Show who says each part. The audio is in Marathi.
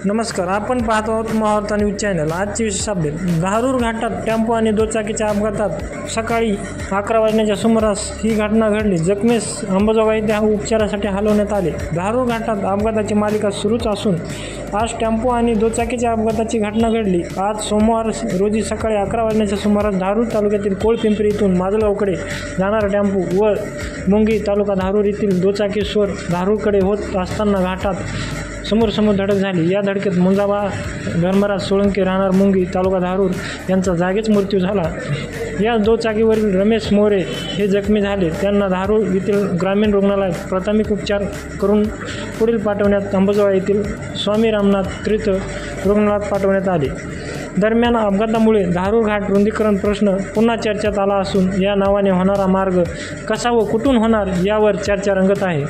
Speaker 1: नमस्कार, आपण पाहत आहोत महावार्ता न्यूज चॅनल। आजची विशेष अपडेट। धारूर घाटात टेम्पो आणि दुचाकीच्या अपघातात सकाळी 11 वाजण्याच्या सुमारास ही घटना घडली। जखमीस अंबाजोगाई येथे उपचारासाठी हलवण्यात आले। धारूर घाटात अपघाताची मालिका सुरूच असून आज टेम्पो आणि दुचाकीच्या अपघाताची घटना घडली। आज सोमवार रोजी सकाळी 11 वाजण्याच्या सुमारास धारूर तालुक्यातील कोळपिंपरी येथून माजलगावकडे जाणारा टेम्पो व मुंगी तालुका धारूर येथील दुचाकी स्वर धारूरकडे होत असताना घाटात समोर धडक झाली। या धडकेत मुंजाबा धर्मराज सोळंके राहणार मुंगी तालुका धारूर यांचा जागीच मृत्यू झाला। या दुचाकीवरील रमेश मोरे हे जखमी झाले। त्यांना धारूर येथील ग्रामीण रुग्णालयात प्राथमिक उपचार करून पुढील पाठवण्यात अंबाजोगाई येथील स्वामी रामनाथ तीर्थ रुग्णालयात पाठवण्यात आले। दरम्यान अपघातामुळे धारूर घाट रुंदीकरण प्रश्न पुन्हा चर्चेत आला असून या नावाने होणारा मार्ग कसा व कुठून होणार यावर चर्चा रंगत आहे।